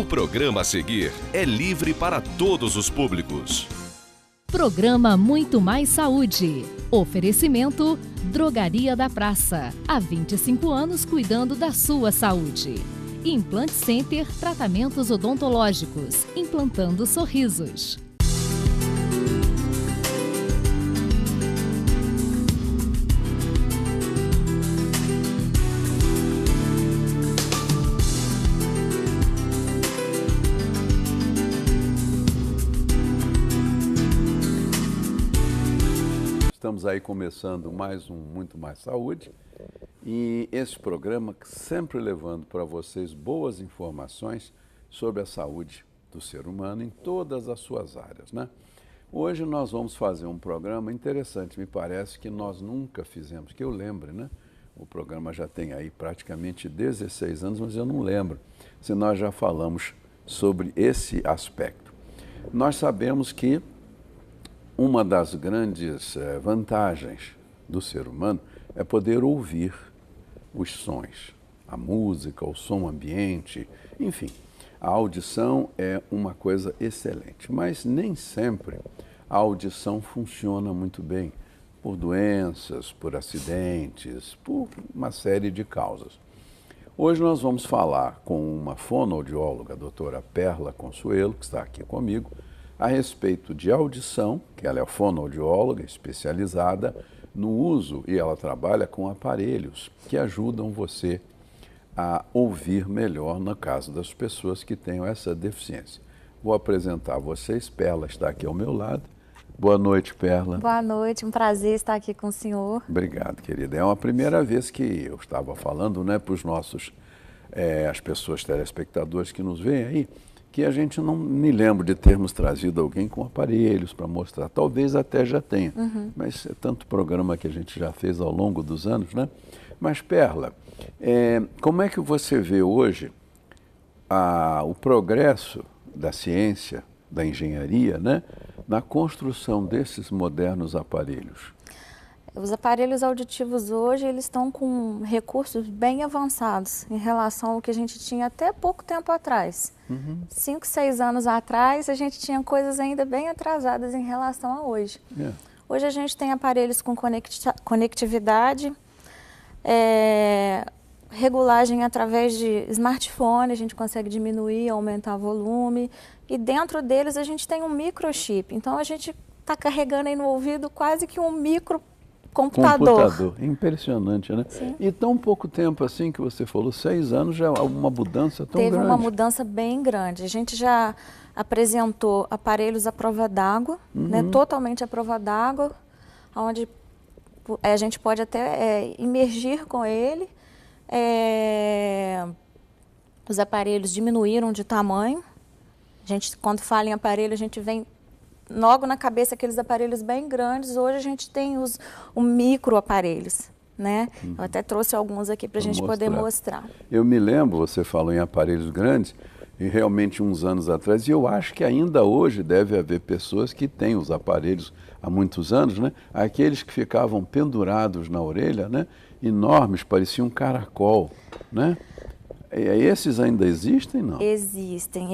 programa a seguir é livre para todos os públicos. Programa Muito Mais Saúde. Oferecimento Drogaria da Praça. Há 25 anos cuidando da sua saúde. Implant Center Tratamentos Odontológicos. Implantando sorrisos. Estamos aí começando mais um Muito Mais Saúde e esse programa sempre levando para vocês boas informações sobre a saúde do ser humano em todas as suas áreas, né? Hoje nós vamos fazer um programa interessante, me parece que nós nunca fizemos, que eu lembre, né? O programa já tem aí praticamente 16 anos, mas eu não lembro se nós já falamos sobre esse aspecto. Nós sabemos que uma das grandes vantagens do ser humano é poder ouvir os sons, a música, o som ambiente, enfim. A audição é uma coisa excelente, mas nem sempre a audição funciona muito bem por doenças, por acidentes, por uma série de causas. Hoje nós vamos falar com uma fonoaudióloga, a doutora Perla Consuelo, que está aqui comigo, a respeito de audição, que ela é fonoaudióloga especializada no uso e ela trabalha com aparelhos que ajudam você a ouvir melhor no caso das pessoas que tenham essa deficiência. Vou apresentar a vocês, Perla está aqui ao meu lado. Boa noite, Perla. Boa noite, um prazer estar aqui com o senhor. Obrigado, querida. É uma primeira vez que eu estava falando, né, para os nossos, as pessoas telespectadores que nos veem aí, que a gente não me lembra de termos trazido alguém com aparelhos para mostrar. Talvez até já tenha, mas é tanto programa que a gente já fez ao longo dos anos, né? Mas, Perla, como é que você vê hoje o progresso da ciência, da engenharia, né, na construção desses modernos aparelhos? Os aparelhos auditivos hoje, eles estão com recursos bem avançados em relação ao que a gente tinha até pouco tempo atrás. 5, 6 anos atrás, a gente tinha coisas ainda bem atrasadas em relação a hoje. Hoje a gente tem aparelhos com conectividade, regulagem através de smartphone, a gente consegue diminuir, aumentar o volume. E dentro deles a gente tem um microchip. Então a gente está carregando aí no ouvido quase que um microcomputador. Impressionante, né? Sim. E tão pouco tempo assim que você falou, 6 anos, já é uma mudança tão grande. Teve uma mudança bem grande. A gente já apresentou aparelhos à prova d'água, né, totalmente à prova d'água, onde a gente pode até imergir com ele. Os aparelhos diminuíram de tamanho. A gente, quando fala em aparelho, a gente vem logo na cabeça aqueles aparelhos bem grandes. Hoje a gente tem os micro aparelhos, né? Eu até trouxe alguns aqui para a gente poder mostrar. Eu me lembro, você falou em aparelhos grandes, e realmente uns anos atrás, e eu acho que ainda hoje deve haver pessoas que têm os aparelhos há muitos anos, né? Aqueles que ficavam pendurados na orelha, né? Enormes, pareciam um caracol, né? Esses ainda existem, não? Existem.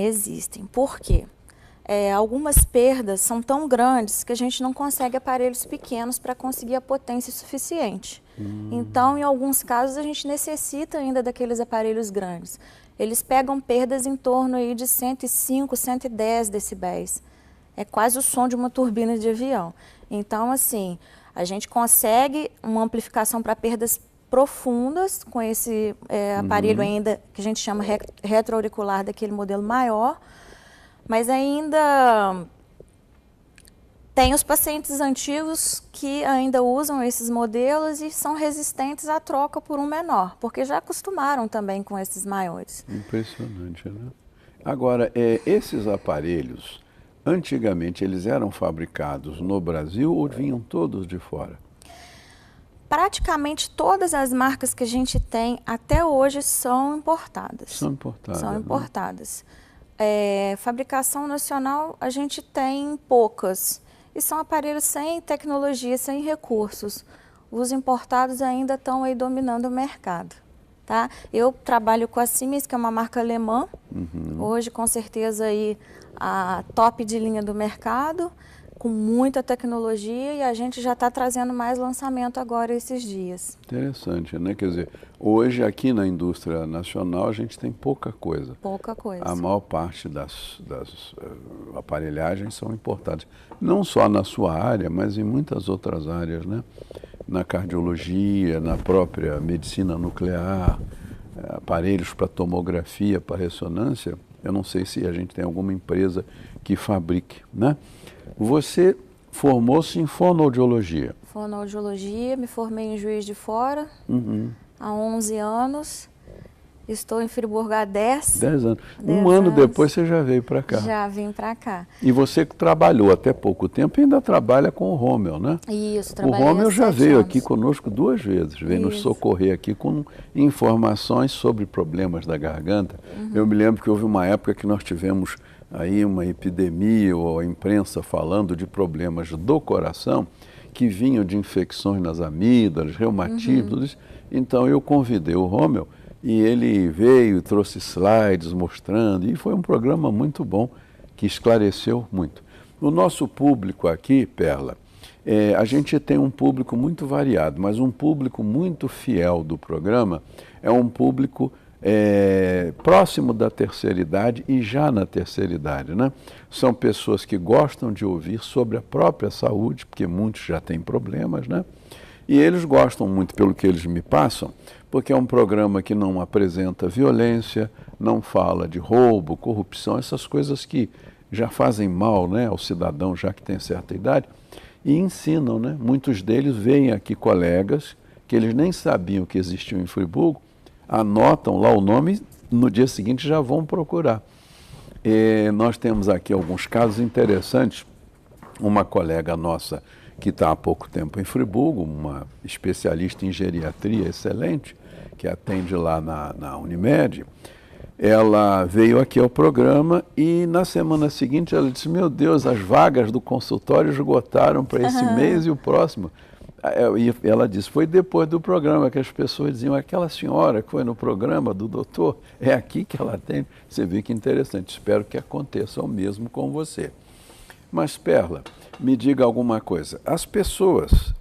Por quê? Algumas perdas são tão grandes que a gente não consegue aparelhos pequenos para conseguir a potência suficiente. Então, em alguns casos, a gente necessita ainda daqueles aparelhos grandes. Eles pegam perdas em torno aí de 105, 110 decibéis. É quase o som de uma turbina de avião. Então, assim, a gente consegue uma amplificação para perdas profundas com esse aparelho ainda que a gente chama retroauricular, daquele modelo maior. Mas ainda tem os pacientes antigos que ainda usam esses modelos e são resistentes à troca por um menor, porque já acostumaram também com esses maiores. Impressionante, né? Agora, esses aparelhos, antigamente, eles eram fabricados no Brasil ou vinham todos de fora? Praticamente todas as marcas que a gente tem até hoje são importadas. São importadas. São importadas. Fabricação nacional a gente tem poucas. E são aparelhos sem tecnologia, sem recursos. Os importados ainda estão aí dominando o mercado. Tá? Eu trabalho com a Siemens, que é uma marca alemã. Hoje, com certeza, aí, a top de linha do mercado, com muita tecnologia, e a gente já está trazendo mais lançamento agora esses dias. Interessante, né? Quer dizer, hoje aqui na indústria nacional a gente tem pouca coisa. Pouca coisa. A maior parte das aparelhagens são importadas. Não só na sua área, mas em muitas outras áreas, né? Na cardiologia, na própria medicina nuclear, aparelhos para tomografia, para ressonância. Eu não sei se a gente tem alguma empresa que fabrique, né? Você formou-se em fonoaudiologia. Fonoaudiologia, me formei em Juiz de Fora há 11 anos. Estou em Friburgo há 10. 10 anos. 10 um ano anos. Depois você já veio para cá. Já vim para cá. E você que trabalhou até pouco tempo e ainda trabalha com o Rômel, né? Isso, O trabalhei Rômel há já 7 veio anos. aqui conosco 2 vezes, veio nos Isso. socorrer aqui com informações sobre problemas da garganta. Eu me lembro que houve uma época que nós tivemos aí uma epidemia, ou a imprensa falando de problemas do coração, que vinham de infecções nas amígdalas, reumatismo, tudo isso. Então eu convidei o Rômel e ele veio e trouxe slides mostrando, e foi um programa muito bom, que esclareceu muito. O nosso público aqui, Perla, a gente tem um público muito variado, mas um público muito fiel do programa é um público próximo da terceira idade e já na terceira idade, né? São pessoas que gostam de ouvir sobre a própria saúde, porque muitos já têm problemas, né? E eles gostam muito, pelo que eles me passam, porque é um programa que não apresenta violência, não fala de roubo, corrupção, essas coisas que já fazem mal, né, ao cidadão, já que tem certa idade, e ensinam, né? Muitos deles veem aqui colegas que eles nem sabiam que existiam em Friburgo, anotam lá o nome e no dia seguinte já vão procurar. Nós temos aqui alguns casos interessantes. Uma colega nossa que está há pouco tempo em Friburgo, uma especialista em geriatria excelente, que atende lá na Unimed, ela veio aqui ao programa e na semana seguinte ela disse: meu Deus, as vagas do consultório esgotaram para esse mês e o próximo. E ela disse: foi depois do programa que as pessoas diziam: aquela senhora que foi no programa do doutor, é aqui que ela tem. Você vê que interessante, espero que aconteça o mesmo com você. Mas, Perla, me diga alguma coisa. As pessoas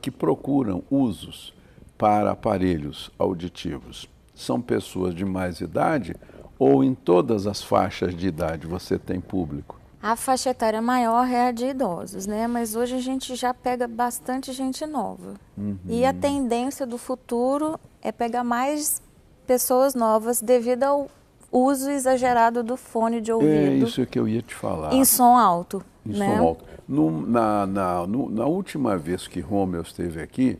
que procuram usos para aparelhos auditivos são pessoas de mais idade ou em todas as faixas de idade você tem público? A faixa etária maior é a de idosos, né? Mas hoje a gente já pega bastante gente nova. E a tendência do futuro é pegar mais pessoas novas devido ao uso exagerado do fone de ouvido. É isso que eu ia te falar. Em som alto. Em né? som alto. Na última vez que Rômel esteve aqui,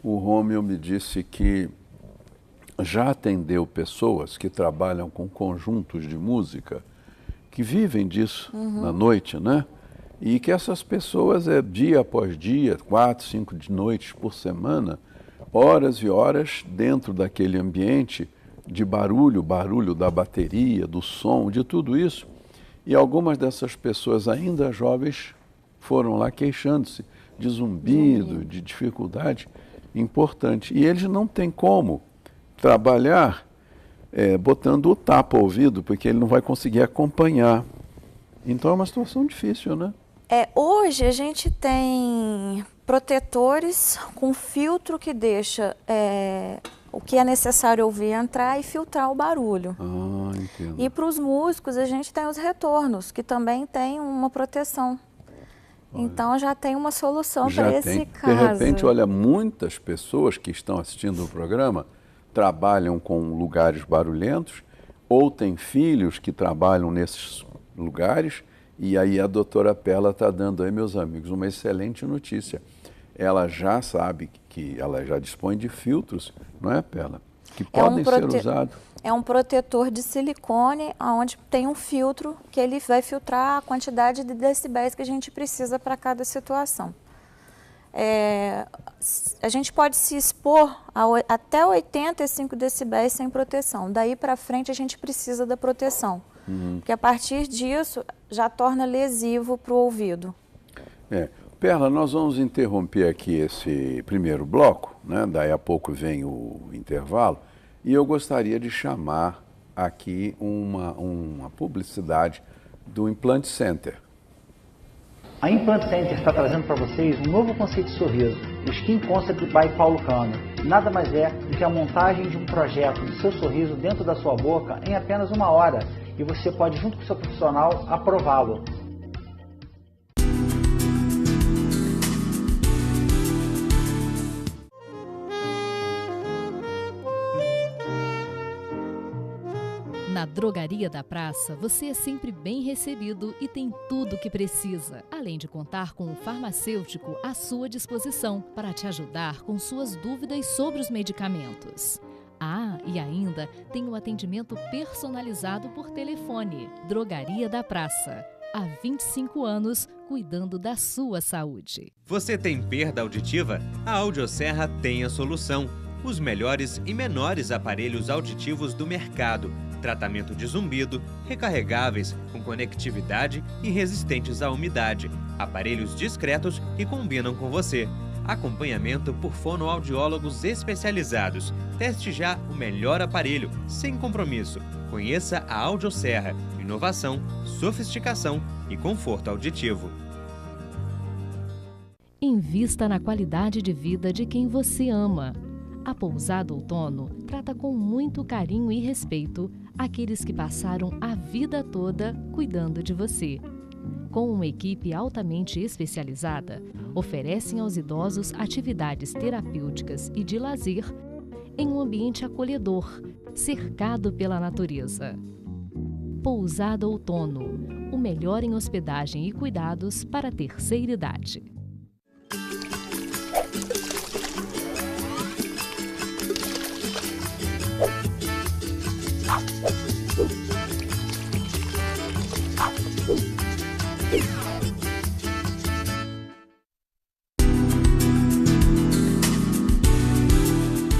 o Rômel me disse que já atendeu pessoas que trabalham com conjuntos de música, que vivem disso na noite, né? E que essas pessoas, dia após dia, 4, 5 noites por semana, horas e horas dentro daquele ambiente de barulho da bateria, do som, de tudo isso. E algumas dessas pessoas ainda jovens foram lá queixando-se de zumbido, de dificuldade importante. E eles não têm como trabalhar botando o tapa-ouvido, porque ele não vai conseguir acompanhar. Então é uma situação difícil, né? Hoje a gente tem protetores com filtro que deixa o que é necessário ouvir entrar e filtrar o barulho. Ah, entendo. E para os músicos a gente tem os retornos, que também tem uma proteção. Olha. Então já tem uma solução para esse caso. De repente, olha, muitas pessoas que estão assistindo o programa trabalham com lugares barulhentos ou têm filhos que trabalham nesses lugares, e aí a doutora Perla está dando aí, meus amigos, uma excelente notícia. Ela já sabe que ela já dispõe de filtros, não é, Perla? Que podem ser usados. É um protetor de silicone, onde tem um filtro que ele vai filtrar a quantidade de decibéis que a gente precisa para cada situação. A gente pode se expor até 85 decibéis sem proteção. Daí para frente a gente precisa da proteção, porque a partir disso já torna lesivo para o ouvido. Perla, nós vamos interromper aqui esse primeiro bloco, né? Daí a pouco vem o intervalo, e eu gostaria de chamar aqui uma publicidade do Implant Center. A Implant Center está trazendo para vocês um novo conceito de sorriso, o Skin Concept by Paulo Cano. Nada mais é do que a montagem de um projeto do seu sorriso dentro da sua boca em apenas 1 hora. E você pode, junto com o seu profissional, aprová-lo. Na Drogaria da Praça, você é sempre bem recebido e tem tudo o que precisa, além de contar com um farmacêutico à sua disposição para te ajudar com suas dúvidas sobre os medicamentos. Ah, e ainda tem um atendimento personalizado por telefone. Drogaria da Praça. Há 25 anos, cuidando da sua saúde. Você tem perda auditiva? A Audioserra tem a solução. Os melhores e menores aparelhos auditivos do mercado. Tratamento de zumbido, recarregáveis, com conectividade e resistentes à umidade. Aparelhos discretos que combinam com você. Acompanhamento por fonoaudiólogos especializados. Teste já o melhor aparelho, sem compromisso. Conheça a Audioserra. Inovação, sofisticação e conforto auditivo. Invista na qualidade de vida de quem você ama. A Pousada Outono trata com muito carinho e respeito aqueles que passaram a vida toda cuidando de você. Com uma equipe altamente especializada, oferecem aos idosos atividades terapêuticas e de lazer em um ambiente acolhedor, cercado pela natureza. Pousada Outono, o melhor em hospedagem e cuidados para a terceira idade.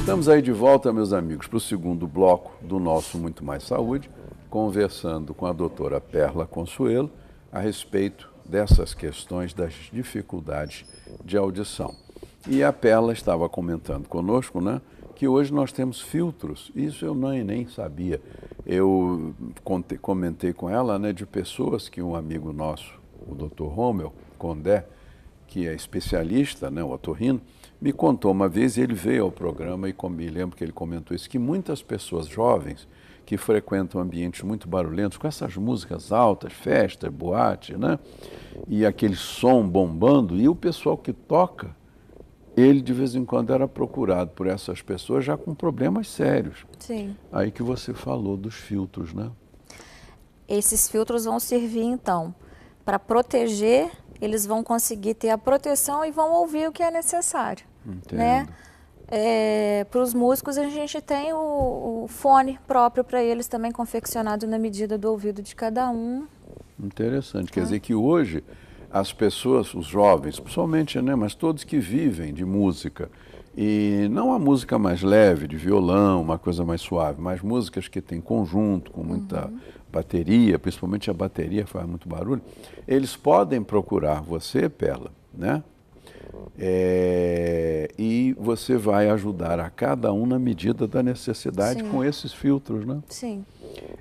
Estamos aí de volta, meus amigos, para o segundo bloco do nosso Muito Mais Saúde, conversando com a doutora Perla Consuelo a respeito dessas questões das dificuldades de audição. E a Perla estava comentando conosco, né, que hoje nós temos filtros. Isso eu nem sabia. Eu comentei com ela, né, de pessoas que um amigo nosso, o Dr. Rommel Condé, que é especialista, né, o otorrino, me contou uma vez, ele veio ao programa e me lembro que ele comentou isso, que muitas pessoas jovens que frequentam ambientes muito barulhentos, com essas músicas altas, festas, boate, né, e aquele som bombando, e o pessoal que toca, ele de vez em quando era procurado por essas pessoas já com problemas sérios. Sim. Aí que você falou dos filtros, né? Esses filtros vão servir, então, para proteger, eles vão conseguir ter a proteção e vão ouvir o que é necessário. Entendo. Né? Para os músicos, a gente tem o fone próprio para eles, também confeccionado na medida do ouvido de cada um. Interessante. Quer dizer que hoje as pessoas, os jovens, principalmente, né, mas todos que vivem de música, e não a música mais leve, de violão, uma coisa mais suave, mas músicas que tem conjunto, com muita bateria, principalmente a bateria faz muito barulho, eles podem procurar você, Perla, né? E você vai ajudar a cada um na medida da necessidade. Sim. Com esses filtros, né? Sim.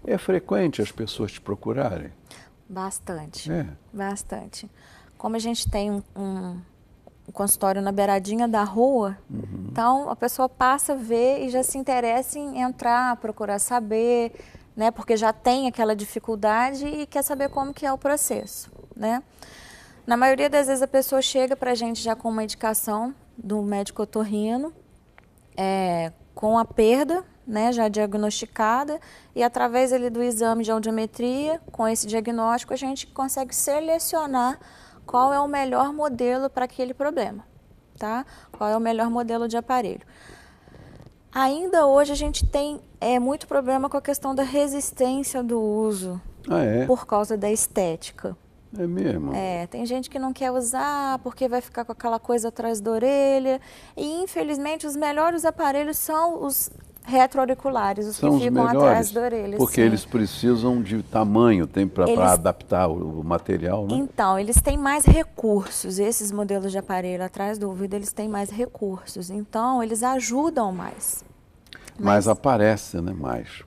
É frequente as pessoas te procurarem? Bastante, bastante. Como a gente tem um consultório na beiradinha da rua, então a pessoa passa a ver e já se interessa em entrar, procurar saber, né, porque já tem aquela dificuldade e quer saber como que é o processo, né? Na maioria das vezes a pessoa chega para a gente já com uma indicação do médico otorrino, com a perda, né, já diagnosticada, e através ali do exame de audiometria, com esse diagnóstico, a gente consegue selecionar qual é o melhor modelo para aquele problema, tá? Qual é o melhor modelo de aparelho. Ainda hoje a gente tem muito problema com a questão da resistência do uso, por causa da estética. É mesmo? Tem gente que não quer usar porque vai ficar com aquela coisa atrás da orelha, e infelizmente os melhores aparelhos são os retroauriculares, os que ficam atrás da orelha. Porque sim. Eles precisam de tamanho, tem para adaptar o material, né? Então, eles têm mais recursos, esses modelos de aparelho atrás do ouvido, eles têm mais recursos, então eles ajudam mais. Mas aparece, né, mais.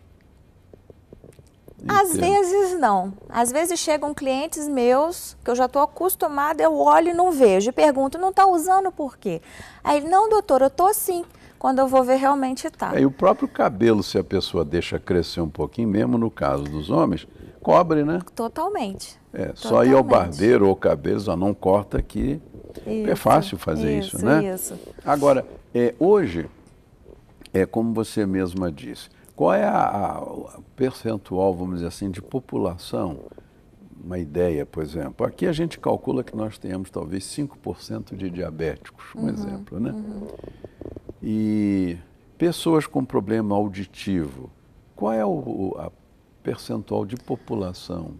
Às vezes não. Às vezes chegam clientes meus que eu já estou acostumada, eu olho e não vejo. E pergunto, não está usando por quê? Aí ele, não, doutor, eu estou sim. Quando eu vou ver, realmente está. E o próprio cabelo, se a pessoa deixa crescer um pouquinho, mesmo no caso dos homens, cobre, né? Totalmente. Só ir ao barbeiro ou cabelo, só não corta aqui. É fácil fazer isso, né? Isso. Agora, hoje, como você mesma disse, qual é a percentual, vamos dizer assim, de população? Uma ideia, por exemplo. Aqui a gente calcula que nós tenhamos talvez 5% de diabéticos, exemplo, né? E pessoas com problema auditivo, qual é a percentual de população?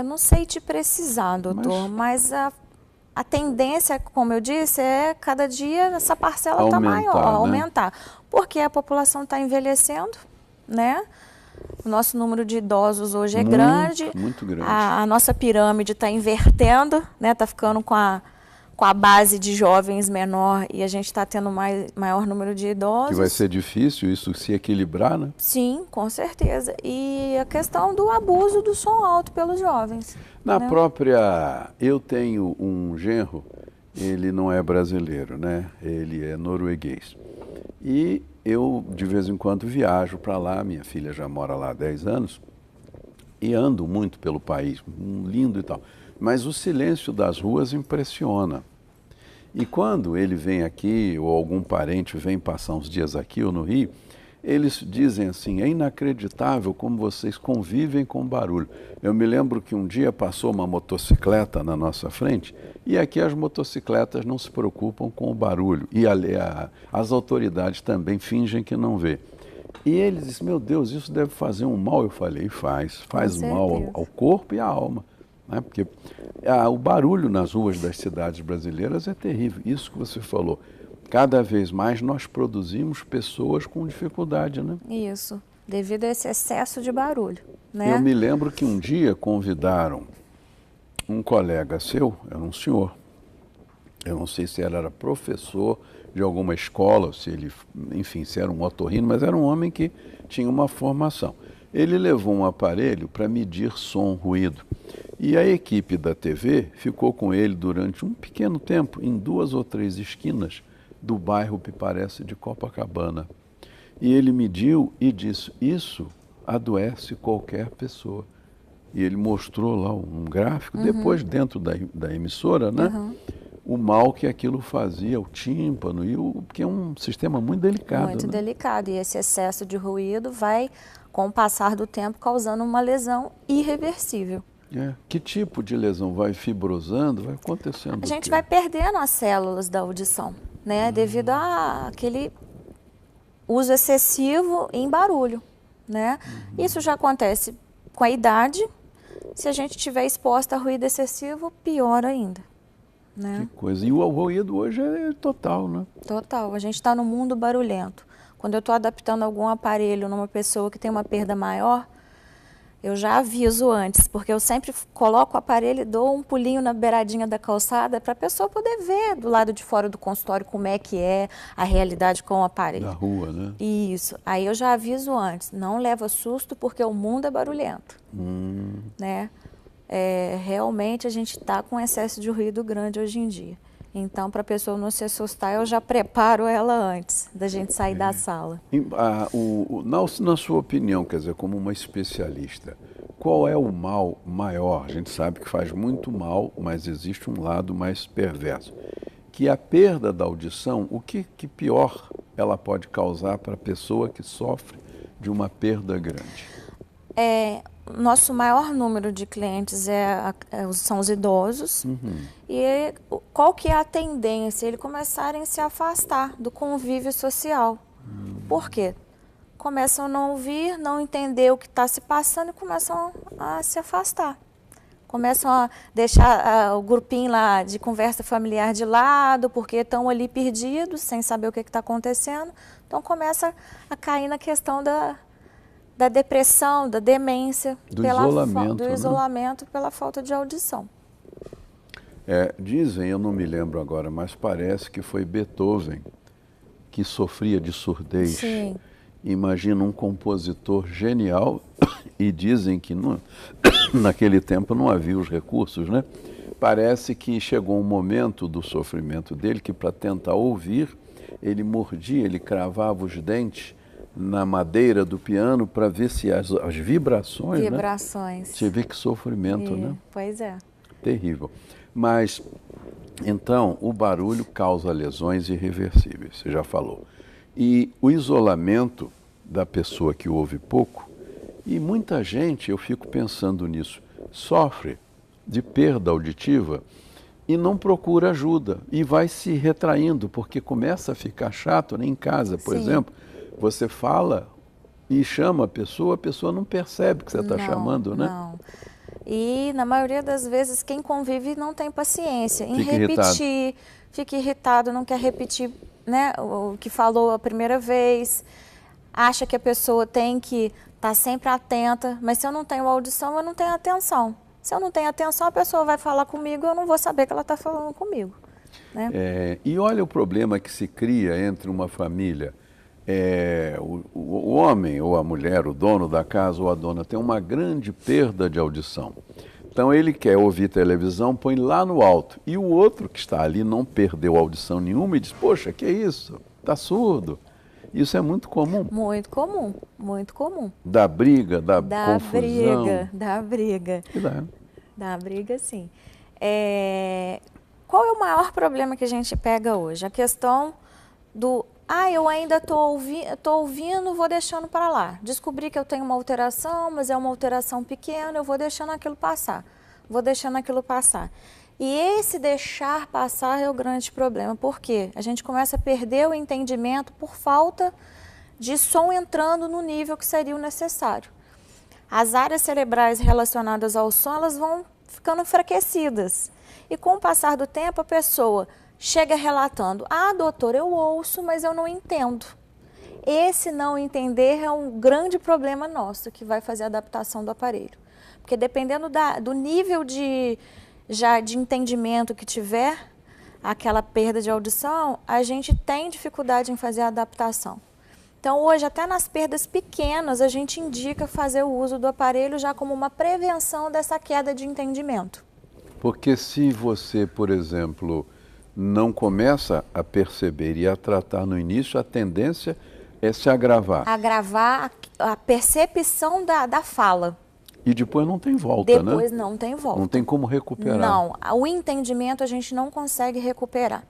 Não sei te precisar, doutor, mas a tendência, como eu disse, é cada dia essa parcela está maior, aumentar. Porque a população está envelhecendo, né? O nosso número de idosos hoje é grande. Muito grande. A nossa pirâmide está invertendo, né? Está ficando com a base de jovens menor e a gente está tendo maior número de idosos. Que vai ser difícil isso se equilibrar, né? Sim, com certeza. E a questão do abuso do som alto pelos jovens. Na própria... Eu tenho um genro, ele não é brasileiro, né? Ele é norueguês. E eu, de vez em quando, viajo para lá, minha filha já mora lá há 10 anos, e ando muito pelo país, lindo e tal. Mas o silêncio das ruas impressiona. E quando ele vem aqui, ou algum parente vem passar uns dias aqui ou no Rio, eles dizem assim, é inacreditável como vocês convivem com barulho. Eu me lembro que um dia passou uma motocicleta na nossa frente, e aqui as motocicletas não se preocupam com o barulho. E as autoridades também fingem que não vê. E eles dizem, meu Deus, isso deve fazer um mal. Eu falei, faz mal ao corpo e à alma. Né? Porque o barulho nas ruas das cidades brasileiras é terrível. Isso que você falou. Cada vez mais nós produzimos pessoas com dificuldade, né? Isso, devido a esse excesso de barulho, né? Eu me lembro que um dia convidaram um colega seu, era um senhor, eu não sei se ele era professor de alguma escola, se ele, enfim, se era um otorrino, mas era um homem que tinha uma formação. Ele levou um aparelho para medir som, ruído. E a equipe da TV ficou com ele durante um pequeno tempo, em 2 ou 3 esquinas do bairro que parece de Copacabana. E ele mediu e disse, isso adoece qualquer pessoa. E ele mostrou lá um gráfico, depois dentro da emissora, né? O mal que aquilo fazia, o tímpano, porque é um sistema muito delicado. Muito né? delicado, e esse excesso de ruído vai, com o passar do tempo, causando uma lesão irreversível. Que tipo de lesão? Vai fibrosando, vai acontecendo? A gente vai perdendo as células da audição, né? Devido àquele uso excessivo em barulho, né? Isso já acontece com a idade. Se a gente estiver exposta a ruído excessivo, pior ainda. Né? Que coisa. E o ruído hoje é total, né? Total. A gente está no mundo barulhento. Quando eu estou adaptando algum aparelho numa pessoa que tem uma perda maior, eu já aviso antes, porque eu sempre coloco o aparelho e dou um pulinho na beiradinha da calçada para a pessoa poder ver do lado de fora do consultório como é que é a realidade com o aparelho. Da rua, né? Isso. Aí eu já aviso antes, não leva susto porque o mundo é barulhento. Né? Realmente a gente está com excesso de ruído grande hoje em dia. Então, para a pessoa não se assustar, eu já preparo ela antes da gente sair da sala. Na sua opinião, quer dizer, como uma especialista, qual é o mal maior? A gente sabe que faz muito mal, mas existe um lado mais perverso. Que a perda da audição, o que pior ela pode causar para a pessoa que sofre de uma perda grande? Nosso maior número de clientes são os idosos. E qual que é a tendência? Eles começarem a se afastar do convívio social. Por quê? Começam a não ouvir, não entender o que está se passando e começam a se afastar. Começam a deixar o grupinho lá de conversa familiar de lado, porque estão ali perdidos, sem saber o que está acontecendo. Então começa a cair na questão da depressão, da demência, do isolamento pela falta de audição. Dizem, eu não me lembro agora, mas parece que foi Beethoven que sofria de surdez. Sim. Imagina um compositor genial e dizem que naquele tempo não havia os recursos, né? Parece que chegou um momento do sofrimento dele que, para tentar ouvir, ele mordia, ele cravava os dentes na madeira do piano para ver se as vibrações, Vibrações. Né? Você vê que sofrimento, né? Pois é. Terrível. Mas, então, o barulho causa lesões irreversíveis, você já falou. E o isolamento da pessoa que ouve pouco, e muita gente, eu fico pensando nisso, sofre de perda auditiva e não procura ajuda e vai se retraindo, porque começa a ficar chato, né? Em casa, por exemplo, você fala e chama a pessoa não percebe que você está chamando, né? Não. E na maioria das vezes quem convive não tem paciência em Fica repetir, fica irritado, não quer repetir, né, o que falou a primeira vez, acha que a pessoa tem que estar sempre atenta, mas se eu não tenho audição, eu não tenho atenção. Se eu não tenho atenção, a pessoa vai falar comigo, eu não vou saber que ela está falando comigo. Né? E olha o problema que se cria entre uma família. O homem ou a mulher, o dono da casa ou a dona, tem uma grande perda de audição. Então ele quer ouvir televisão, põe lá no alto. E o outro que está ali não perdeu audição nenhuma e diz, poxa, que isso? Está surdo. Isso é muito comum. Muito comum, muito comum. Dá briga, dá confusão. Dá briga. Dá briga, sim. Qual é o maior problema que a gente pega hoje? A questão do, eu ainda tô ouvindo, vou deixando para lá. Descobri que eu tenho uma alteração, mas é uma alteração pequena, eu vou deixando aquilo passar. E esse deixar passar é o grande problema. Por quê? A gente começa a perder o entendimento por falta de som entrando no nível que seria o necessário. As áreas cerebrais relacionadas ao som, elas vão ficando enfraquecidas. E com o passar do tempo, a pessoa chega relatando, doutor, eu ouço, mas eu não entendo. Esse não entender é um grande problema nosso, que vai fazer a adaptação do aparelho. Porque dependendo do nível de entendimento que tiver, aquela perda de audição, a gente tem dificuldade em fazer a adaptação. Então, hoje, até nas perdas pequenas, a gente indica fazer o uso do aparelho já como uma prevenção dessa queda de entendimento. Porque se você, por exemplo, não começa a perceber e a tratar no início, a tendência é se agravar. Agravar a percepção da fala. E depois não tem volta, né? Depois não tem volta. Não tem como recuperar. Não, o entendimento a gente não consegue recuperar.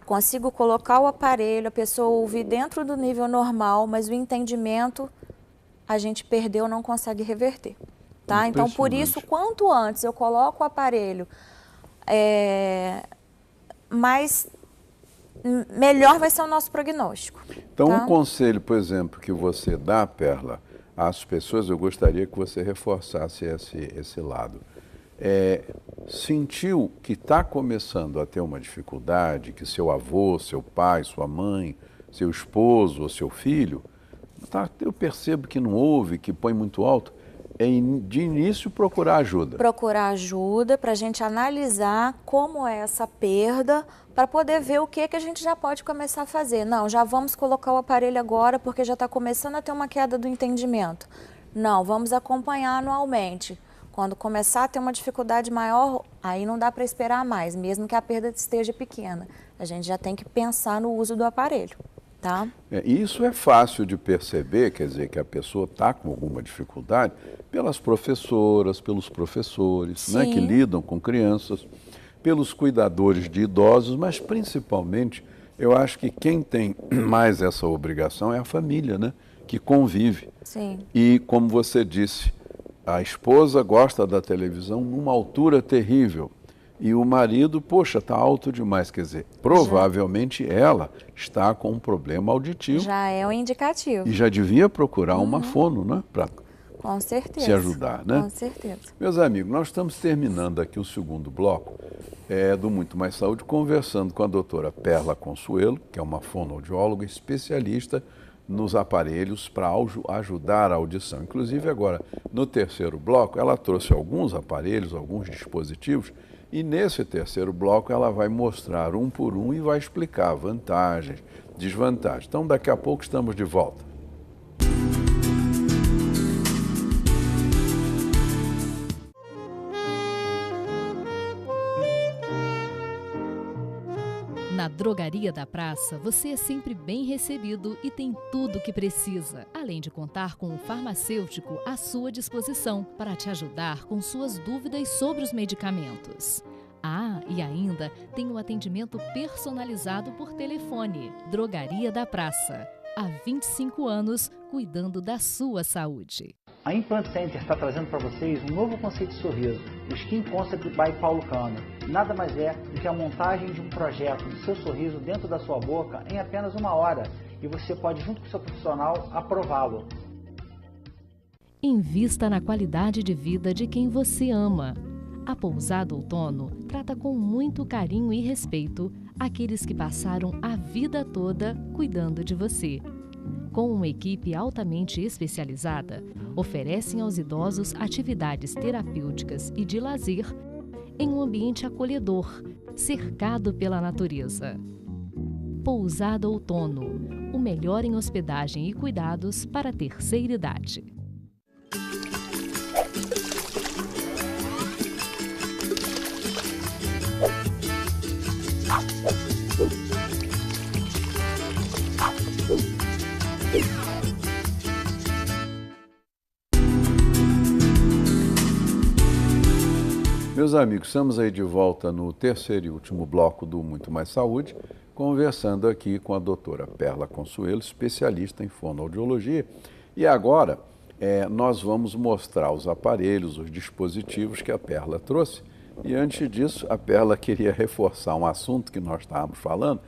Consigo colocar o aparelho, a pessoa ouvir dentro do nível normal, mas o entendimento a gente perdeu, não consegue reverter. Tá? Então, por isso, quanto antes eu coloco o aparelho, melhor vai ser o nosso prognóstico. Então, tá? um conselho, por exemplo, que você dá, Perla, às pessoas, eu gostaria que você reforçasse esse lado. Sentiu que está começando a ter uma dificuldade, que seu avô, seu pai, sua mãe, seu esposo ou seu filho, eu percebo que não ouve, que põe muito alto, de início procurar ajuda. Procurar ajuda para a gente analisar como é essa perda, para poder ver o que a gente já pode começar a fazer. Não, já vamos colocar o aparelho agora porque já está começando a ter uma queda do entendimento. Não, vamos acompanhar anualmente. Quando começar a ter uma dificuldade maior, aí não dá para esperar mais, mesmo que a perda esteja pequena. A gente já tem que pensar no uso do aparelho. Tá? Isso é fácil de perceber, quer dizer, que a pessoa está com alguma dificuldade pelas professoras, pelos professores, né, que lidam com crianças, pelos cuidadores de idosos, mas principalmente, eu acho que quem tem mais essa obrigação é a família, né, que convive. Sim. E, como você disse, a esposa gosta da televisão numa altura terrível. E o marido, poxa, está alto demais. Quer dizer, provavelmente ela está com um problema auditivo. Já é um indicativo. E já devia procurar uma fono, né? Para se ajudar, né? Com certeza. Meus amigos, nós estamos terminando aqui o segundo bloco do Muito Mais Saúde, conversando com a doutora Perla Consuelo, que é uma fonoaudióloga especialista nos aparelhos para ajudar a audição. Inclusive agora, no terceiro bloco, ela trouxe alguns aparelhos, alguns dispositivos. E nesse terceiro bloco ela vai mostrar um por um e vai explicar vantagens, desvantagens. Então daqui a pouco estamos de volta. Drogaria da Praça, você é sempre bem recebido e tem tudo o que precisa, além de contar com um farmacêutico à sua disposição para te ajudar com suas dúvidas sobre os medicamentos. Ah, e ainda tem um atendimento personalizado por telefone. Drogaria da Praça. Há 25 anos, cuidando da sua saúde. A Implant Center está trazendo para vocês um novo conceito de sorriso, o Skin Concept by Paulo Cano. Nada mais é do que a montagem de um projeto do seu sorriso dentro da sua boca em apenas 1 hora. E você pode, junto com o seu profissional, aprová-lo. Invista na qualidade de vida de quem você ama. A Pousada Outono trata com muito carinho e respeito aqueles que passaram a vida toda cuidando de você. Com uma equipe altamente especializada, oferecem aos idosos atividades terapêuticas e de lazer em um ambiente acolhedor, cercado pela natureza. Pousada Outono, o melhor em hospedagem e cuidados para a terceira idade. Meus amigos, estamos aí de volta no terceiro e último bloco do Muito Mais Saúde, conversando aqui com a doutora Perla Consuelo, especialista em fonoaudiologia. E agora nós vamos mostrar os aparelhos, os dispositivos que a Perla trouxe. E antes disso, a Perla queria reforçar um assunto que nós estávamos falando,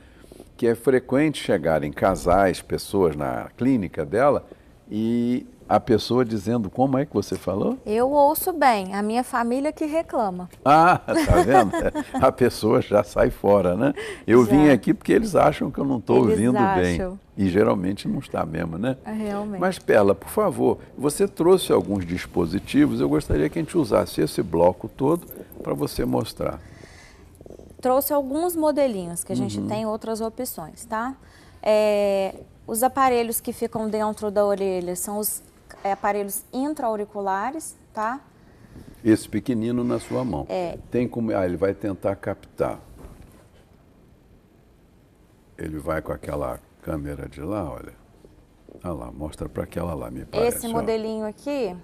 que é frequente chegar em casais, pessoas na clínica dela, e a pessoa dizendo, como é que você falou? Eu ouço bem, a minha família que reclama. Ah, tá vendo? A pessoa já sai fora, né? Eu vim aqui porque eles acham que eu não estou ouvindo bem. E geralmente não está mesmo, né? Realmente. Mas, Perla, por favor, você trouxe alguns dispositivos, eu gostaria que a gente usasse esse bloco todo para você mostrar. Trouxe alguns modelinhos, que a gente tem outras opções, tá? Os aparelhos que ficam dentro da orelha são os aparelhos intra-auriculares, tá? Esse pequenino na sua mão. Tem como... ele vai tentar captar. Ele vai com aquela câmera de lá, olha. Olha lá, mostra para aquela lá, me parece. Esse modelinho aqui,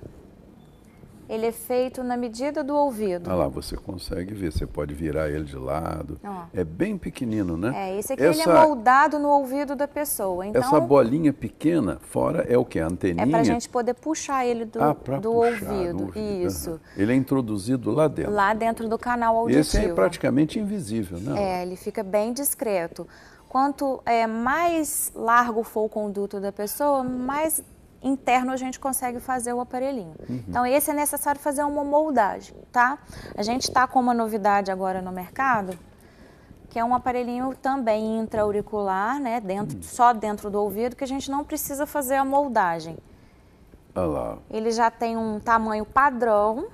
ele é feito na medida do ouvido. Olha lá, você consegue ver, você pode virar ele de lado. É bem pequenino, né? Esse aqui ele é moldado no ouvido da pessoa. Então, essa bolinha pequena fora é o que? A anteninha? É para a gente poder puxar ele do ouvido. Isso. Ele é introduzido lá dentro. Lá dentro do canal auditivo. Esse é praticamente invisível, né? Ele fica bem discreto. Quanto mais largo for o conduto da pessoa, mais interno a gente consegue fazer o aparelhinho. Então, esse é necessário fazer uma moldagem, tá? A gente está com uma novidade agora no mercado, que é um aparelhinho também intra-auricular, né? Só dentro do ouvido, que a gente não precisa fazer a moldagem. Olha lá. Ele já tem um tamanho padrão.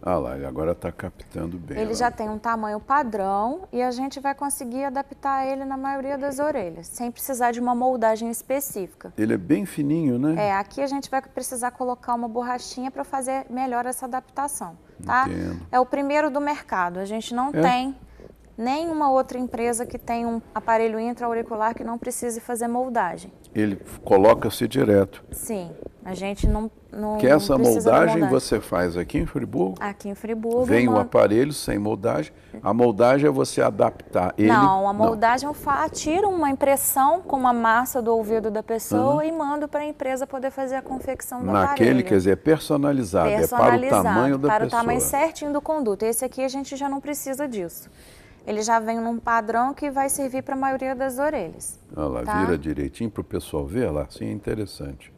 Ah lá, ele agora está captando bem. Ele já tem um tamanho padrão e a gente vai conseguir adaptar ele na maioria das orelhas, sem precisar de uma moldagem específica. Ele é bem fininho, né? Aqui a gente vai precisar colocar uma borrachinha para fazer melhor essa adaptação, tá? Entendo. É o primeiro do mercado, a gente não tem nenhuma outra empresa que tem um aparelho intra-auricular que não precise fazer moldagem. Ele coloca-se direto. Sim, a gente não que essa precisa moldagem você faz aqui em Friburgo? Aqui em Friburgo. Vem o aparelho sem moldagem. A moldagem é você adaptar ele. Não, a moldagem eu tiro uma impressão com uma massa do ouvido da pessoa e mando para a empresa poder fazer a confecção do aparelho. Quer dizer, personalizado. É para o tamanho da pessoa. Para o tamanho certinho do conduto. Esse aqui a gente já não precisa disso. Ele já vem num padrão que vai servir para a maioria das orelhas. Olha lá, tá? Vira direitinho para o pessoal ver lá. Assim é interessante.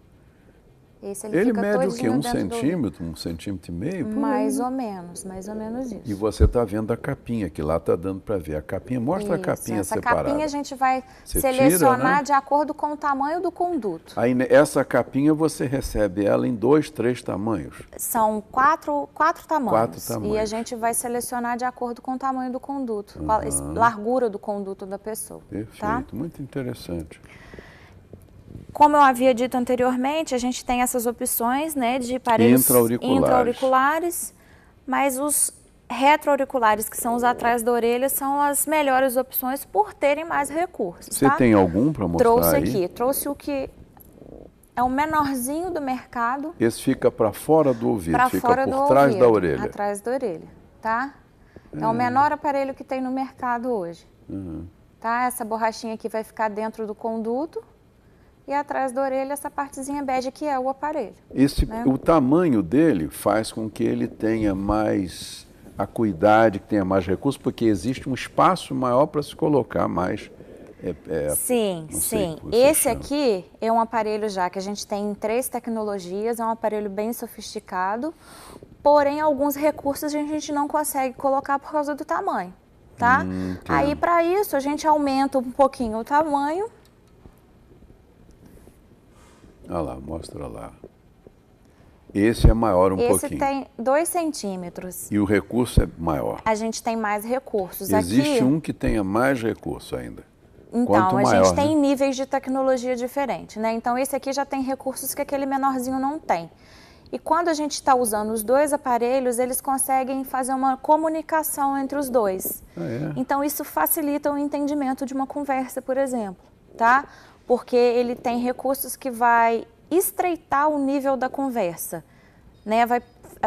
Esse ele mede o quê? 1 centímetro, 1,5 centímetros? Mais ou menos isso. E você está vendo a capinha, que lá está dando para ver a capinha. Mostra a capinha separada. Essa capinha a gente vai selecionar, né? De acordo com o tamanho do conduto. Aí essa capinha você recebe ela em 2, 3 tamanhos? São quatro tamanhos. 4 tamanhos. E a gente vai selecionar de acordo com o tamanho do conduto, com a largura do conduto da pessoa. Perfeito, tá? Muito interessante. Como eu havia dito anteriormente, a gente tem essas opções, né, de aparelhos intra-auriculares, mas os retroauriculares, que são os atrás da orelha, são as melhores opções por terem mais recursos. Você tem algum para mostrar Trouxe aí? aqui, trouxe o que é o menorzinho do mercado. Esse fica para fora do ouvido, Para fica fora por do trás ouvido, da orelha. atrás da orelha, tá? É o menor aparelho que tem no mercado hoje. Tá? Essa borrachinha aqui vai ficar dentro do conduto e atrás da orelha essa partezinha bege que é o aparelho. Né? O tamanho dele faz com que ele tenha mais acuidade, que tenha mais recursos, porque existe um espaço maior para se colocar mais. Sim, sim. Esse aqui é um aparelho já que a gente tem em 3 tecnologias, é um aparelho bem sofisticado, porém alguns recursos a gente não consegue colocar por causa do tamanho, tá? Aí para isso a gente aumenta um pouquinho o tamanho. Olha lá, mostra lá. Esse é maior pouquinho. Esse tem 2 centímetros. E o recurso é maior. A gente tem mais recursos. Existe aqui, um que tenha mais recurso ainda. Então, Quanto a maior, gente tem né? níveis de tecnologia diferentes, né? Então, esse aqui já tem recursos que aquele menorzinho não tem. E quando a gente está usando os 2 aparelhos, eles conseguem fazer uma comunicação entre os 2. Então, isso facilita o entendimento de uma conversa, por exemplo, tá? Porque ele tem recursos que vai estreitar o nível da conversa, né?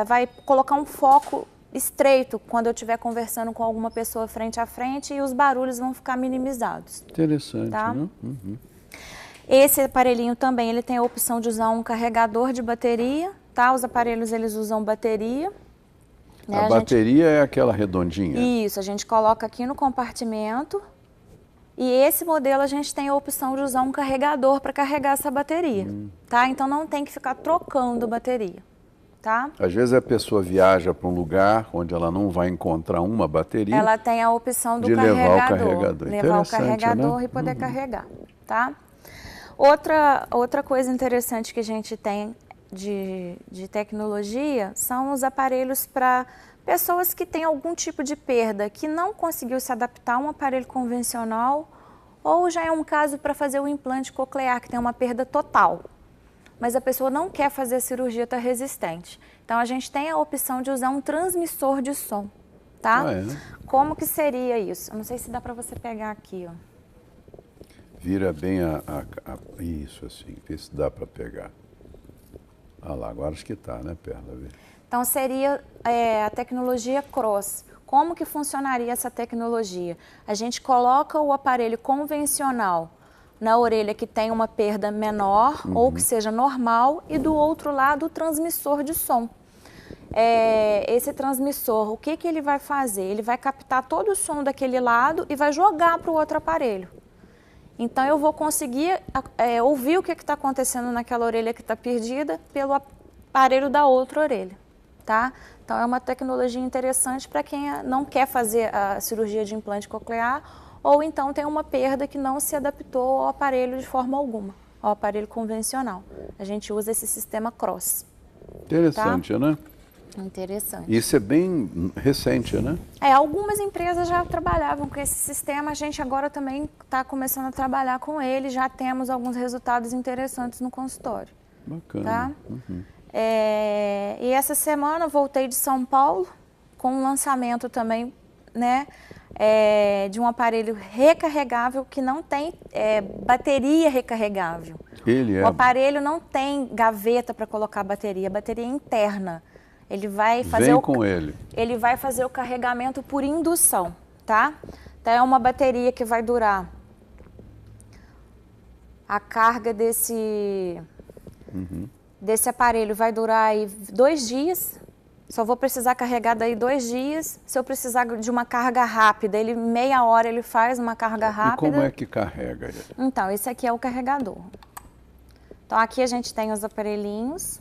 Vai colocar um foco estreito quando eu estiver conversando com alguma pessoa frente a frente e os barulhos vão ficar minimizados. Interessante, tá? né? Esse aparelhinho também, ele tem a opção de usar um carregador de bateria, tá? Os aparelhos, eles usam bateria. Né? A bateria é aquela redondinha? Isso, a gente coloca aqui no compartimento. E esse modelo a gente tem a opção de usar um carregador para carregar essa bateria, tá? Então não tem que ficar trocando bateria, tá? Às vezes a pessoa viaja para um lugar onde ela não vai encontrar uma bateria. Ela tem a opção do de carregador. levar o carregador. Levar o carregador, né? E poder carregar, tá? Outra coisa interessante que a gente tem de tecnologia são os aparelhos para pessoas que têm algum tipo de perda, que não conseguiu se adaptar a um aparelho convencional, ou já é um caso para fazer o implante coclear, que tem uma perda total. Mas a pessoa não quer fazer a cirurgia, está resistente. Então, a gente tem a opção de usar um transmissor de som, tá? Como que seria isso? Eu não sei se dá para você pegar aqui, ó. Vira bem isso assim, vê se dá para pegar. Ah lá, agora acho que está, né, Perla? Então, seria a tecnologia Cross. Como que funcionaria essa tecnologia? A gente coloca o aparelho convencional na orelha que tem uma perda menor ou que seja normal e do outro lado o transmissor de som. Esse transmissor, o que ele vai fazer? Ele vai captar todo o som daquele lado e vai jogar para o outro aparelho. Então, eu vou conseguir ouvir o que está acontecendo naquela orelha que está perdida pelo aparelho da outra orelha. Tá? Então, é uma tecnologia interessante para quem não quer fazer a cirurgia de implante coclear ou então tem uma perda que não se adaptou ao aparelho de forma alguma, ao aparelho convencional. A gente usa esse sistema Cross. Interessante, tá? Né? Interessante. Isso é bem recente, né? Algumas empresas já trabalhavam com esse sistema, a gente agora também está começando a trabalhar com ele, já temos alguns resultados interessantes no consultório. Bacana. Tá? E essa semana eu voltei de São Paulo com um lançamento também, né, de um aparelho recarregável que não tem bateria recarregável. O aparelho não tem gaveta para colocar bateria, bateria interna. Ele vai fazer ele vai fazer o carregamento por indução, tá? Então é uma bateria que vai durar a carga desse aparelho vai durar aí 2 dias. Só vou precisar carregar daí 2 dias. Se eu precisar de uma carga rápida, meia hora ele faz uma carga rápida. E como é que carrega ele? Então, esse aqui é o carregador. Então, aqui a gente tem os aparelhinhos.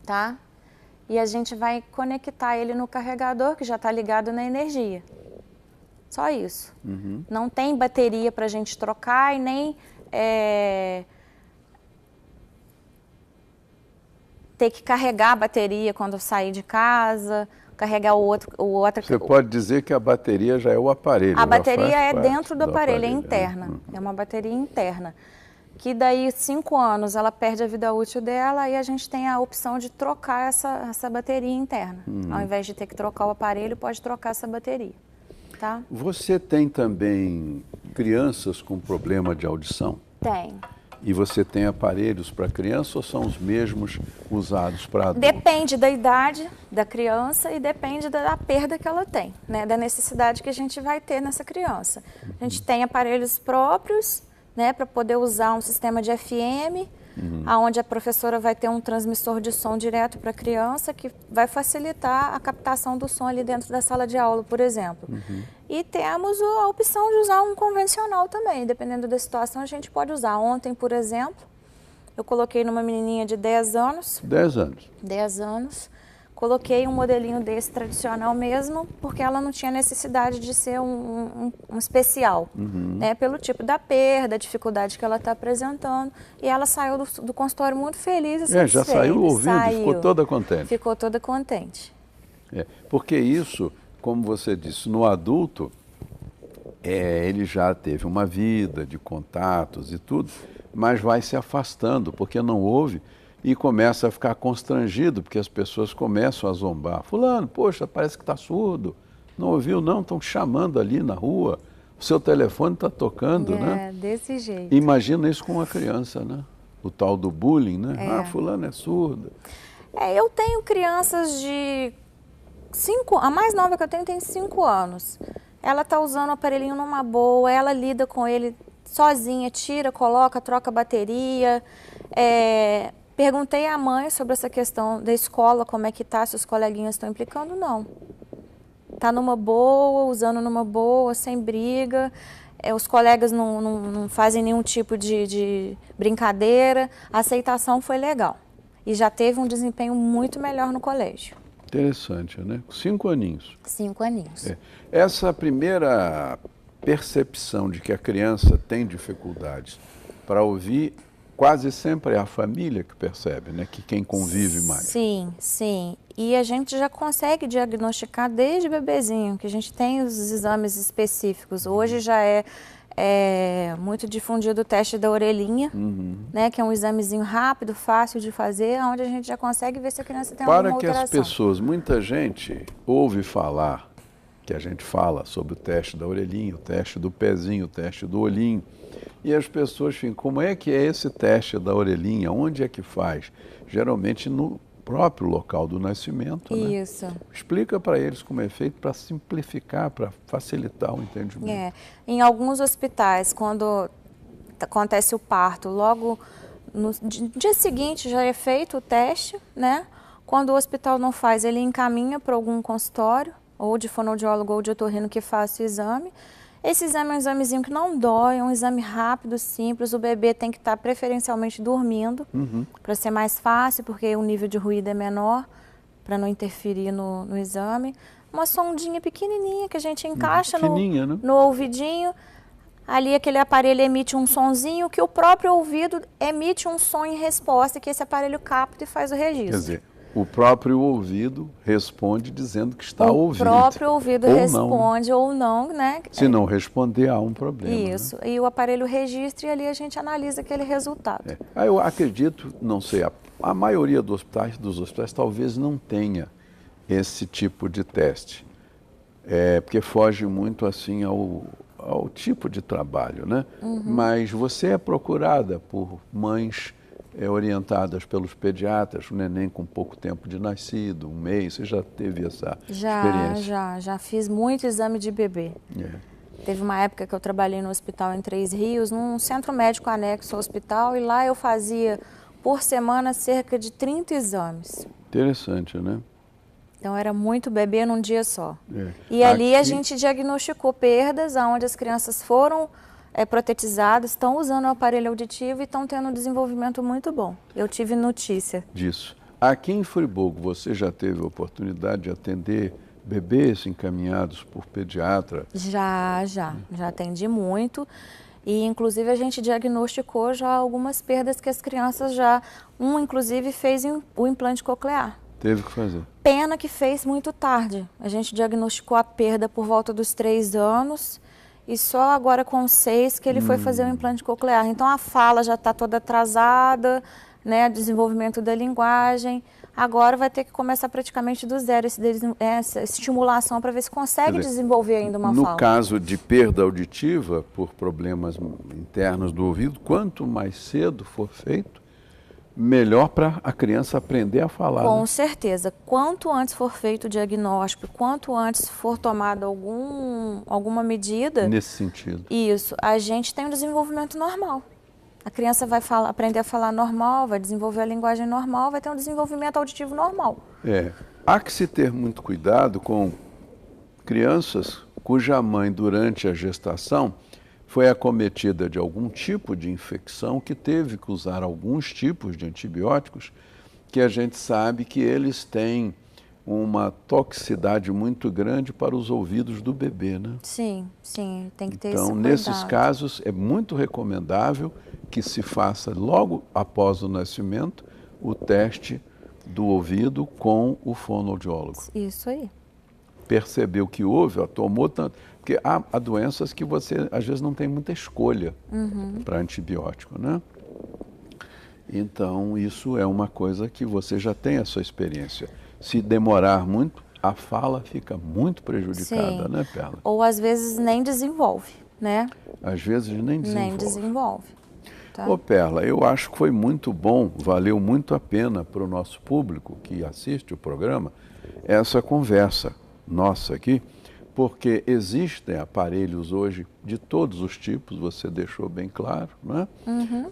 Tá? E a gente vai conectar ele no carregador, que já está ligado na energia. Só isso. Não tem bateria para a gente trocar e nem ter que carregar a bateria quando eu sair de casa, carregar o outro. Você pode dizer que a bateria já é o aparelho. A bateria é dentro do aparelho, é interna. É uma bateria interna. que daí 5 anos ela perde a vida útil dela e a gente tem a opção de trocar essa bateria interna. Ao invés de ter que trocar o aparelho, pode trocar essa bateria. Tá? Você tem também crianças com problema de audição? Tem. E você tem aparelhos para criança ou são os mesmos usados para adulto? Depende da idade da criança e depende da perda que ela tem, né? Da necessidade que a gente vai ter nessa criança. A gente tem aparelhos próprios, né, para poder usar um sistema de FM, onde a professora vai ter um transmissor de som direto para a criança, que vai facilitar a captação do som ali dentro da sala de aula, por exemplo. E temos a opção de usar um convencional também, dependendo da situação a gente pode usar. Ontem, por exemplo, eu coloquei numa menininha de 10 anos. 10 anos. 10 anos. Coloquei um modelinho desse tradicional mesmo, porque ela não tinha necessidade de ser um especial, né? Pelo tipo da perda, a dificuldade que ela está apresentando. E ela saiu do consultório muito feliz e já saiu ouvindo, ficou toda contente. Ficou toda contente. Porque isso, como você disse, no adulto, ele já teve uma vida de contatos e tudo, mas vai se afastando, porque não ouve. E começa a ficar constrangido, porque as pessoas começam a zombar. Fulano, poxa, parece que está surdo. Não ouviu, não? Estão chamando ali na rua. O seu telefone está tocando, né? Desse jeito. Imagina isso com uma criança, né? O tal do bullying, né? Ah, fulano é surdo. Eu tenho crianças de 5... A mais nova que eu tenho tem 5 anos. Ela está usando o aparelhinho numa boa, ela lida com ele sozinha, tira, coloca, troca bateria. Perguntei à mãe sobre essa questão da escola, como é que tá, se os coleguinhas estão implicando, não. Tá numa boa, usando numa boa, sem briga, os colegas não fazem nenhum tipo de brincadeira, a aceitação foi legal. E já teve um desempenho muito melhor no colégio. Interessante, né? 5 aninhos. 5 aninhos. Essa primeira percepção de que a criança tem dificuldades para ouvir, quase sempre é a família que percebe, né? Que quem convive mais. Sim, sim. E a gente já consegue diagnosticar desde bebezinho, que a gente tem os exames específicos. Hoje já é muito difundido o teste da orelhinha, né? Que é um examezinho rápido, fácil de fazer, onde a gente já consegue ver se a criança tem alguma alteração. Para que as pessoas, muita gente ouve falar, que a gente fala sobre o teste da orelhinha, o teste do pezinho, o teste do olhinho, e as pessoas ficam, como é que é esse teste da orelhinha? Onde é que faz? Geralmente no próprio local do nascimento, né? Isso. Explica para eles como é feito para simplificar, para facilitar o entendimento. Em alguns hospitais, quando acontece o parto, logo no dia seguinte já é feito o teste, né? Quando o hospital não faz, ele encaminha para algum consultório, ou de fonoaudiólogo ou de otorrino que faça o exame. Esse exame é um examezinho que não dói, é um exame rápido, simples. O bebê tem que estar preferencialmente dormindo, para ser mais fácil, porque o nível de ruído é menor, para não interferir no exame. Uma sondinha pequenininha que a gente encaixa no ouvidinho. Ali aquele aparelho emite um sonzinho que o próprio ouvido emite um som em resposta, que esse aparelho capta e faz o registro. Quer dizer, o próprio ouvido responde dizendo que está ouvindo. O próprio ouvido responde ou não, né? Se não responder, há um problema. Isso. Né? E o aparelho registra e ali a gente analisa aquele resultado. Eu acredito, não sei, a maioria dos hospitais talvez não tenha esse tipo de teste. Porque foge muito assim ao tipo de trabalho, né? Mas você é procurada por mães orientadas pelos pediatras, o neném com pouco tempo de nascido, 1 mês, você já teve essa experiência? Já fiz muito exame de bebê. Teve uma época que eu trabalhei no hospital em Três Rios, num centro médico anexo ao hospital, e lá eu fazia por semana cerca de 30 exames. Interessante, né? Então era muito bebê num dia só. E ali a gente diagnosticou perdas, onde as crianças foram protetizadas, estão usando o aparelho auditivo e estão tendo um desenvolvimento muito bom. Eu tive notícia disso. Aqui em Friburgo, você já teve a oportunidade de atender bebês encaminhados por pediatra? Já atendi muito. E, inclusive, a gente diagnosticou já algumas perdas que as crianças já... inclusive, fez o implante coclear. Teve que fazer. Pena que fez muito tarde. A gente diagnosticou a perda por volta dos 3 anos... E só agora com 6 que ele foi fazer o implante coclear. Então a fala já está toda atrasada, né? Desenvolvimento da linguagem. Agora vai ter que começar praticamente do zero essa estimulação para ver se consegue desenvolver ainda uma fala. No caso de perda auditiva por problemas internos do ouvido, quanto mais cedo for feito, melhor para a criança aprender a falar. Com certeza. Quanto antes for feito o diagnóstico, quanto antes for tomada alguma medida... Nesse sentido. Isso. A gente tem um desenvolvimento normal. A criança vai aprender a falar normal, vai desenvolver a linguagem normal, vai ter um desenvolvimento auditivo normal. Há que se ter muito cuidado com crianças cuja mãe, durante a gestação, foi acometida de algum tipo de infecção que teve que usar alguns tipos de antibióticos, que a gente sabe que eles têm uma toxicidade muito grande para os ouvidos do bebê, né? Sim, tem que ter esse cuidado. Então, nesses casos, é muito recomendável que se faça logo após o nascimento o teste do ouvido com o fonoaudiólogo. Isso aí. Percebeu que houve, tomou tanto... Porque há doenças que você, às vezes, não tem muita escolha para antibiótico, né? Então, isso é uma coisa que você já tem a sua experiência. Se demorar muito, a fala fica muito prejudicada, né, Perla? Ou, às vezes, nem desenvolve, né? Às vezes, nem desenvolve. Nem desenvolve. Tá? Ô, Perla, eu acho que foi muito bom, valeu muito a pena para o nosso público que assiste o programa, essa conversa nossa aqui, porque existem aparelhos hoje de todos os tipos, você deixou bem claro, né?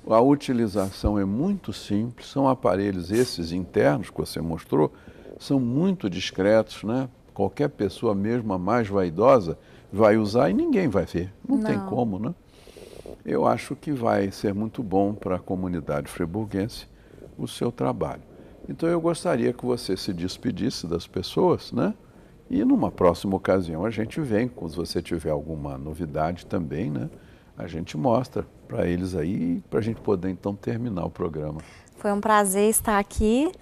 A utilização é muito simples, são aparelhos esses internos que você mostrou, são muito discretos, né? Qualquer pessoa, mesmo a mais vaidosa, vai usar e ninguém vai ver, não tem como, né? Eu acho que vai ser muito bom para a comunidade friburguense o seu trabalho. Então eu gostaria que você se despedisse das pessoas, né? E numa próxima ocasião a gente vem, se você tiver alguma novidade também, né? A gente mostra para eles aí, para a gente poder então terminar o programa. Foi um prazer estar aqui.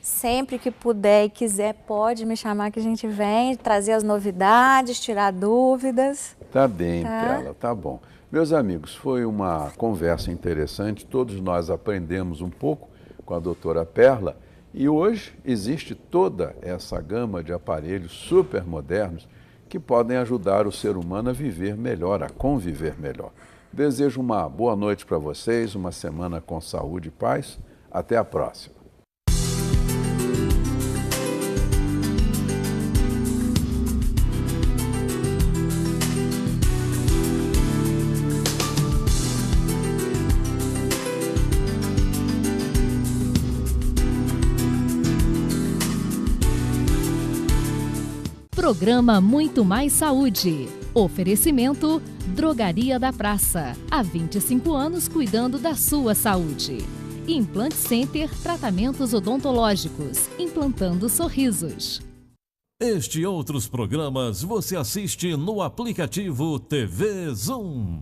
Sempre que puder e quiser, pode me chamar que a gente vem, trazer as novidades, tirar dúvidas. Tá bem, Perla, tá bom. Meus amigos, foi uma conversa interessante, todos nós aprendemos um pouco com a doutora Perla. E hoje existe toda essa gama de aparelhos super modernos que podem ajudar o ser humano a viver melhor, a conviver melhor. Desejo uma boa noite para vocês, uma semana com saúde e paz. Até a próxima. Programa Muito Mais Saúde. Oferecimento Drogaria da Praça. Há 25 anos cuidando da sua saúde. Implant Center Tratamentos Odontológicos. Implantando sorrisos. Este e outros programas você assiste no aplicativo TV Zoom.